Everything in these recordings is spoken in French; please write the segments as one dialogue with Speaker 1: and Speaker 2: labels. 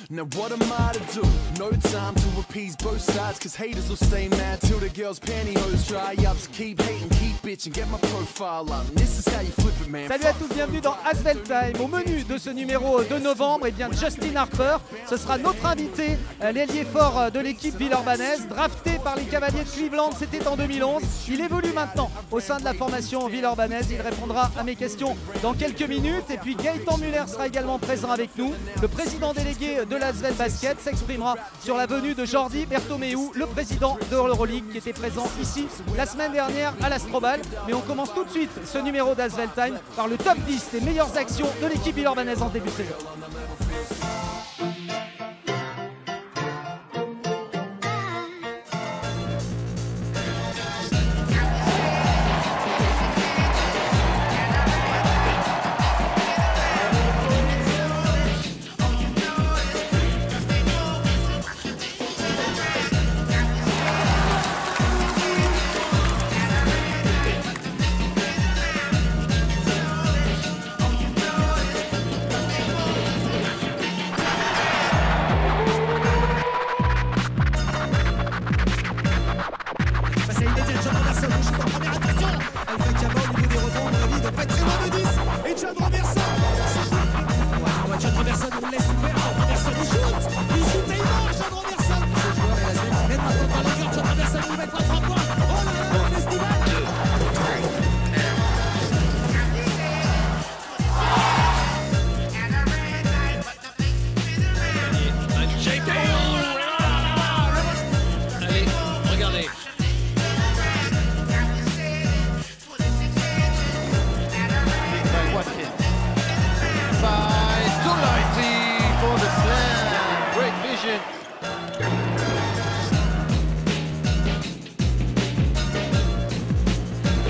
Speaker 1: Now what am I to do? No time to appease both sides, cause haters will stay mad till the girl's pantyhose dry up. So keep hating, keep bitching, get my profile up. And this is how you flip it, man.
Speaker 2: Salut à tous, bienvenue dans Asvel Time. Au menu de ce numéro de novembre, bien Justin Harper, ce sera notre invité, l'ailier fort de l'équipe villeurbannaise, drafté par les Cavaliers de Cleveland, c'était en 2011. Il évolue maintenant au sein de la formation villeurbannaise. Il répondra à mes questions dans quelques minutes. Et puis Gaëtan Muller sera également présent avec nous. Le président délégué de l'Asvel Basket s'exprimera sur la venue de Jordi Bertomeu, le président de l'Euroleague qui était présent ici la semaine dernière à l'Astrobal. Mais on commence tout de suite ce numéro d'Asvel Time par le top 10 des meilleures actions de l'équipe villeurbannaise en début de saison.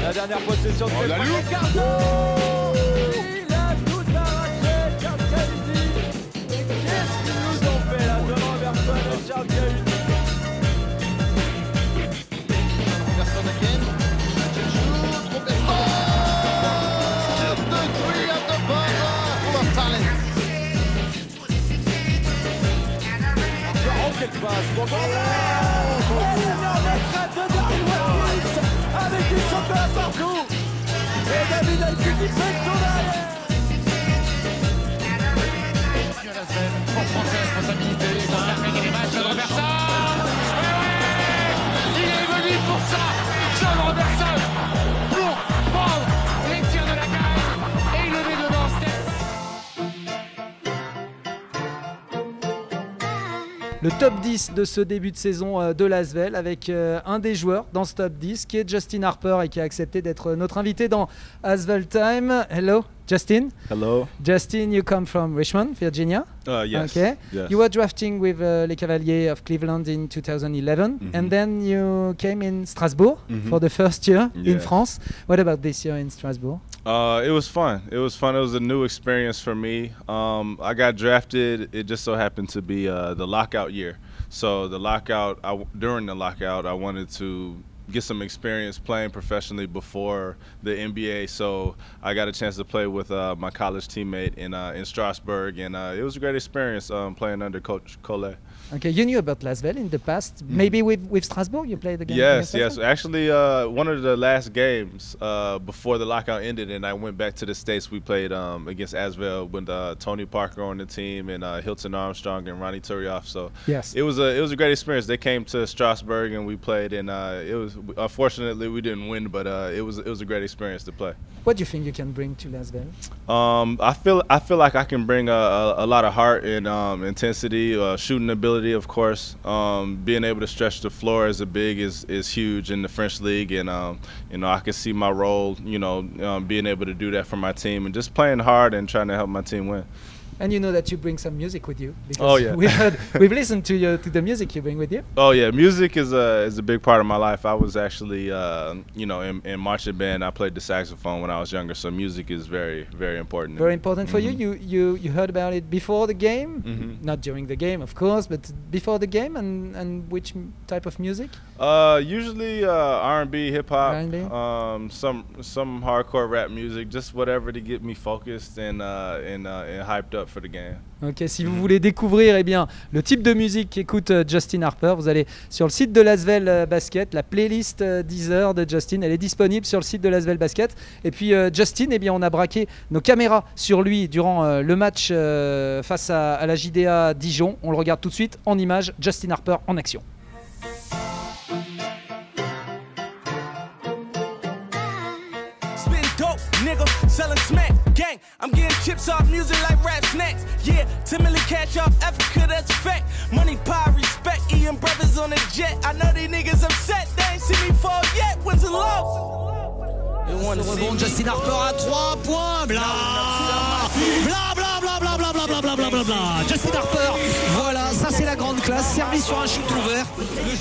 Speaker 3: La dernière possession de
Speaker 4: la loupe.
Speaker 3: Il a tout arraché, Charles Cahuti. Et qu'est-ce qu'ils nous ont fait là, John Robertson et Charles Cahuti.
Speaker 4: Robertson again. Shoot, Robertson. The three at the buzzer. Full of talent.
Speaker 3: Oh, quelle passe pour énorme frappe de Darryl Watkins avec du chocolat partout. Et David Alcu qui fait le tour derrière.
Speaker 4: Pour français, responsabilité. Il va faire gagner les matchs. John Robertson. Il est venu pour ça. John Robertson. Pour prendre les tirs de la caille. Et il le met dedans.
Speaker 2: Le top 10 de ce début de saison de l'Asvel avec un des joueurs dans ce top 10 qui est Justin Harper et qui a accepté d'être notre invité dans Asvel Time. Hello, Justin.
Speaker 5: Hello.
Speaker 2: Justin, you come from Richmond, Virginia.
Speaker 5: Yes.
Speaker 2: Okay.
Speaker 5: Yes.
Speaker 2: You were drafting with Les Cavaliers of Cleveland in 2011, and then you came in Strasbourg for the first year in
Speaker 5: Yes.
Speaker 2: France. What about this year in Strasbourg?
Speaker 5: It was fun. It was fun. It was a new experience for me. I got drafted. It just so happened to be the lockout year. So during the lockout, I wanted to get some experience playing professionally before the NBA. So I got a chance to play with my college teammate in Strasbourg, and it was a great experience playing under Coach Collet.
Speaker 2: Okay, you knew about Lasvel in the past. Maybe with Strasbourg, you played the game.
Speaker 5: Yes. Actually, one of the last games before the lockout ended, and I went back to the States. We played against Asvel with Tony Parker on the team, and Hilton Armstrong and Ronnie Turioff. So
Speaker 2: yes,
Speaker 5: it was a great experience. They came to Strasbourg and we played, and it was unfortunately we didn't win, but it was a great experience to play.
Speaker 2: What do you think you can bring to Lasvel?
Speaker 5: I feel like I can bring a lot of heart and intensity, shooting ability, of course. Being able to stretch the floor as a big is huge in the French league, and I can see my role, being able to do that for my team and just playing hard and trying to help my team win.
Speaker 2: And you know that you bring some music with you. Because
Speaker 5: oh yeah,
Speaker 2: we've listened to the music you bring with you.
Speaker 5: Oh yeah, music is a big part of my life. I was actually in marching band. I played the saxophone when I was younger, so music is very, very important.
Speaker 2: Very important for you. You heard about it before the game, not during the game, of course, but before the game. And which type of music?
Speaker 5: Usually R&B, hip hop, some hardcore rap music, just whatever to get me focused and hyped up for the game.
Speaker 2: Ok, si vous voulez découvrir le type de musique qu'écoute Justin Harper, vous allez sur le site de l'Asvel Basket, la playlist Deezer de Justin, elle est disponible sur le site de l'Asvel Basket. Et puis Justin, on a braqué nos caméras sur lui durant le match face à la JDA Dijon. On le regarde tout de suite en images, Justin Harper en action.
Speaker 6: Nigga, selling smack, gang. I'm getting chips off music like rap snacks. Yeah, 10 million cash off Africa, that's a fact. Money, power, respect, Ian brothers on the jet. I know these niggas upset, they ain't seen me fall yet. Wins and losses.
Speaker 7: Rebond Justin Harper à 3 points. Bla bla bla bla bla bla bla bla bla bla bla bla. Justin Harper, voilà, ça c'est la grande classe. Servi sur un shoot ouvert.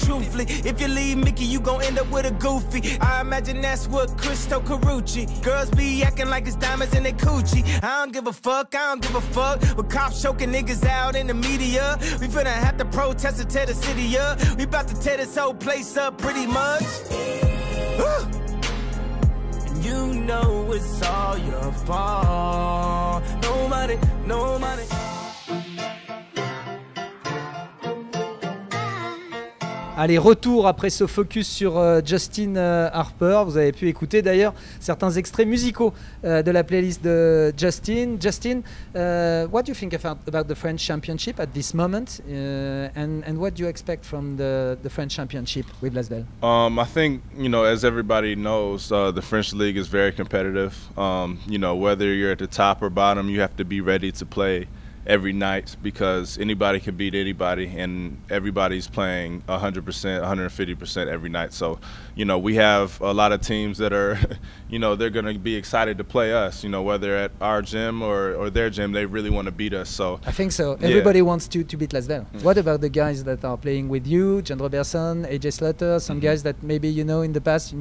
Speaker 6: Truthfully, if you leave Mickey, you gon' end up with a goofy. I imagine that's what Cristo Carucci. Girls be acting like it's diamonds in their coochie. I don't give a fuck, I don't give a fuck. With cops choking niggas out in the media. We finna have to protest and tear the city up. We about to tear this whole place up pretty much. You know it's all your fault. Nobody.
Speaker 2: Allez, retour après ce focus sur Justin Harper. Vous avez pu écouter d'ailleurs certains extraits musicaux de la playlist de Justin. Justin, what do you think about the French Championship at this moment? And what do you expect from the French Championship with Lasvel?
Speaker 5: I think, as everybody knows, the French league is very competitive. Whether you're at the top or bottom, you have to be ready to play every night because anybody can beat anybody and everybody's playing 100%, 150% every night. So, we have a lot of teams that are, they're going to be excited to play us, whether at our gym or their gym, they really want to beat us. So
Speaker 2: I think so. Everybody wants to beat Lasvel. What about the guys that are playing with you, John Robertson, AJ Slaughter, some guys that maybe you knew in the past?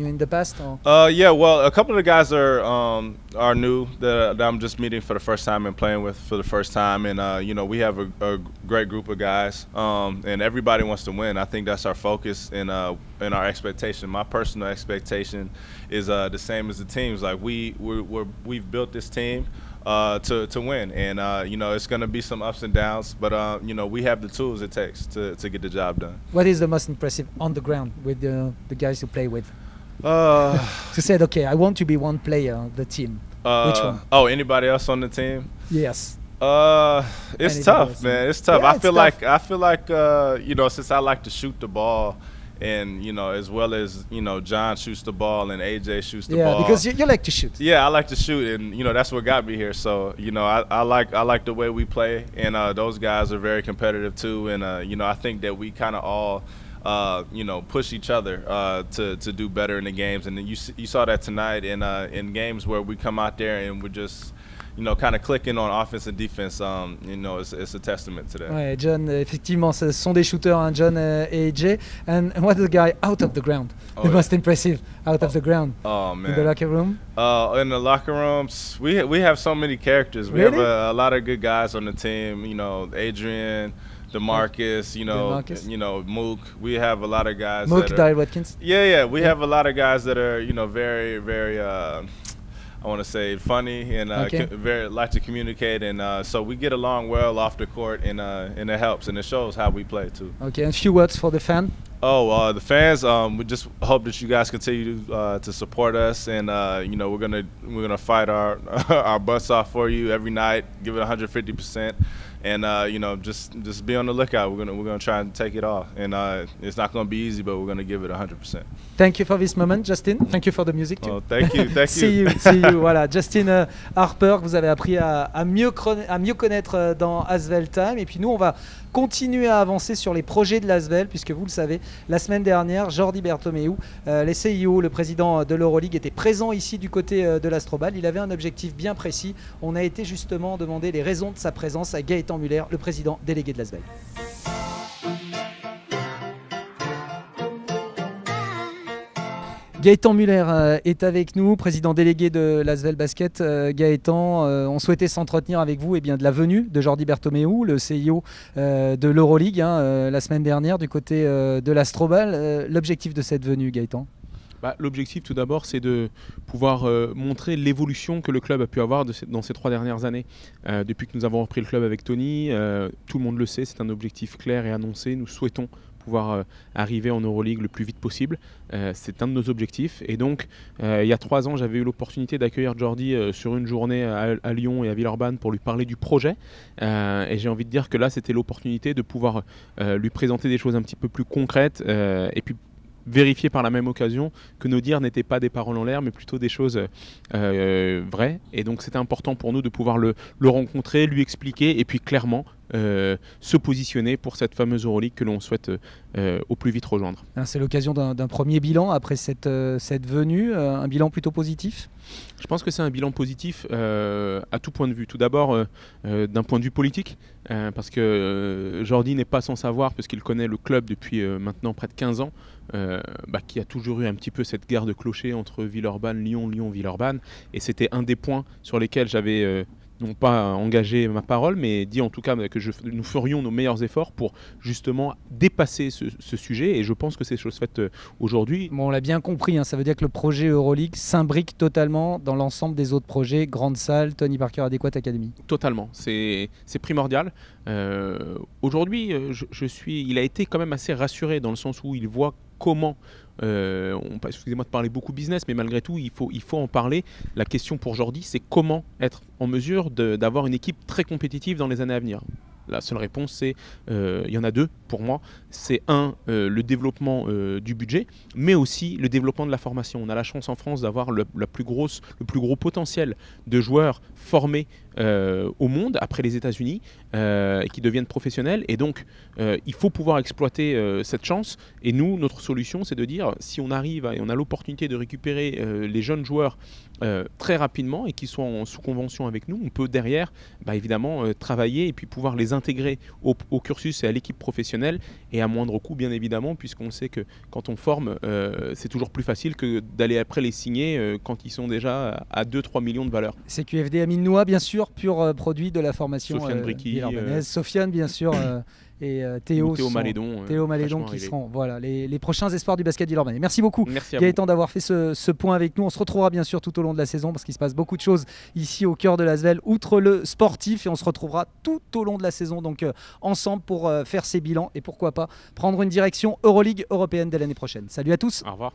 Speaker 2: Or?
Speaker 5: Yeah, well, a couple of the guys are new that I'm just meeting for the first time and playing with for the first time. And we have a great group of guys, and everybody wants to win. I think that's our focus and our expectation. My personal expectation is the same as the teams. Like we've built this team to win, and it's going to be some ups and downs, but we have the tools it takes to get the job done.
Speaker 2: What is the most impressive on the ground with the guys you play with? Who said, okay, I want to be one player on the team? Which one?
Speaker 5: Oh, anybody else on the team?
Speaker 2: Yes.
Speaker 5: It's tough, man. It's tough.
Speaker 2: Yeah,
Speaker 5: I feel like since I like to shoot the ball, and as well as John shoots the ball and AJ shoots the ball.
Speaker 2: Yeah, because you like to shoot.
Speaker 5: Yeah, I like to shoot, and that's what got me here. So I like the way we play, and those guys are very competitive too. And I think that we kind of all push each other to do better in the games. And then you saw that tonight in games where we come out there and we're just kind of clicking on offense and defense. It's a testament to that.
Speaker 2: Ouais, John, effectivement, ce sont des shooters, hein, John et AJ. And what's the guy out of the ground? The most impressive out of the ground.
Speaker 5: Oh man!
Speaker 2: In the locker room.
Speaker 5: In the locker rooms, we have so many characters. We
Speaker 2: really?
Speaker 5: have a lot of good guys on the team. Adrian, DeMarcus, Mook. We have a lot of guys.
Speaker 2: Mook, Dyle Watkins.
Speaker 5: Yeah. We have a lot of guys that are very, very. I want to say funny and very like to communicate, and so we get along well off the court, and it helps and it shows how we play too.
Speaker 2: Okay, and a few words for the fan.
Speaker 5: The fans. We just hope that you guys continue to support us, and we're gonna fight our our butts off for you every night. Give it 150%, and just be on the lookout. We're gonna try and take it all, and it's not gonna be easy, but we're gonna give it 100%.
Speaker 2: Thank you for this moment, Justin. Thank you for the music too.
Speaker 5: Oh, thank you.
Speaker 2: See you. Voilà, Justin Harper, que vous avez appris à mieux connaître dans Asvel Time. Et puis nous, on va continuer à avancer sur les projets de l'Asvel, puisque vous le savez, la semaine dernière, Jordi Bertomeu, le CIO, le président de l'Euroleague, était présent ici du côté de l'Astrobal. Il avait un objectif bien précis. On a été justement demander les raisons de sa présence à Gaëtan Muller, le président délégué de l'Asvel. Gaëtan Muller est avec nous, président délégué de l'Asvel Basket. Gaëtan, on souhaitait s'entretenir avec vous de la venue de Jordi Bertomeu, le CIO de l'Euroleague, la semaine dernière du côté de l'Astrobal. L'objectif de cette venue, Gaëtan?
Speaker 8: L'objectif tout d'abord, c'est de pouvoir montrer l'évolution que le club a pu avoir dans ces 3 dernières années. Depuis que nous avons repris le club avec Tony, tout le monde le sait, c'est un objectif clair et annoncé. Nous souhaitons pouvoir arriver en Euroleague le plus vite possible. C'est un de nos objectifs. Et donc, il y a 3 ans, j'avais eu l'opportunité d'accueillir Jordi sur une journée à Lyon et à Villeurbanne pour lui parler du projet. Et j'ai envie de dire que là, c'était l'opportunité de pouvoir lui présenter des choses un petit peu plus concrètes et puis vérifier par la même occasion que nos dires n'étaient pas des paroles en l'air, mais plutôt des choses vraies. Et donc, c'était important pour nous de pouvoir le rencontrer, lui expliquer et puis clairement se positionner pour cette fameuse Euroleague que l'on souhaite au plus vite rejoindre.
Speaker 2: C'est l'occasion d'un premier bilan après cette venue, un bilan plutôt positif?
Speaker 8: Je pense que c'est un bilan positif à tout point de vue. Tout d'abord d'un point de vue politique, parce que Jordi n'est pas sans savoir, parce qu'il connaît le club depuis maintenant près de 15 ans, qui a toujours eu un petit peu cette guerre de clochers entre Villeurbanne, Lyon, Villeurbanne, et c'était un des points sur lesquels j'avais non pas engagé ma parole, mais dit en tout cas que nous ferions nos meilleurs efforts pour justement dépasser ce sujet, et je pense que c'est chose faite aujourd'hui.
Speaker 2: Bon, on l'a bien compris, ça veut dire que le projet Euroleague s'imbrique totalement dans l'ensemble des autres projets, Grande Salle, Tony Parker Adequate Academy.
Speaker 8: Totalement, c'est primordial. Aujourd'hui, il a été quand même assez rassuré dans le sens où il voit comment, excusez-moi de parler beaucoup business, mais malgré tout, il faut en parler. La question pour Jordi, c'est comment être en mesure d'avoir une équipe très compétitive dans les années à venir. La seule réponse, c'est, il y en a 2 pour moi. C'est le développement du budget, mais aussi le développement de la formation. On a la chance en France d'avoir le plus gros potentiel de joueurs formés au monde, après les États-Unis, et qui deviennent professionnels. Et donc, il faut pouvoir exploiter cette chance. Et nous, notre solution, c'est de dire, si on arrive et on a l'opportunité de récupérer les jeunes joueurs très rapidement et qui sont sous convention avec nous, on peut derrière, évidemment, travailler et puis pouvoir les intégrer au cursus et à l'équipe professionnelle, et à moindre coût, bien évidemment, puisqu'on sait que quand on forme, c'est toujours plus facile que d'aller après les signer quand ils sont déjà à 2-3 millions de valeur.
Speaker 2: CQFD Amine Noua, bien sûr, pur produit de la formation
Speaker 8: villeurbannaise.
Speaker 2: Sofiane, bien sûr, et Théo
Speaker 8: Malédon
Speaker 2: qui seront les prochains espoirs du basket villeurbanais. Merci beaucoup,
Speaker 8: Merci
Speaker 2: Gaëtan, d'avoir fait ce point avec nous. On se retrouvera bien sûr tout au long de la saison, parce qu'il se passe beaucoup de choses ici au cœur de l'Asvel, outre le sportif, et on se retrouvera tout au long de la saison, donc ensemble pour faire ces bilans et pourquoi pas prendre une direction Euroleague européenne dès l'année prochaine. Salut à tous.
Speaker 8: Au revoir.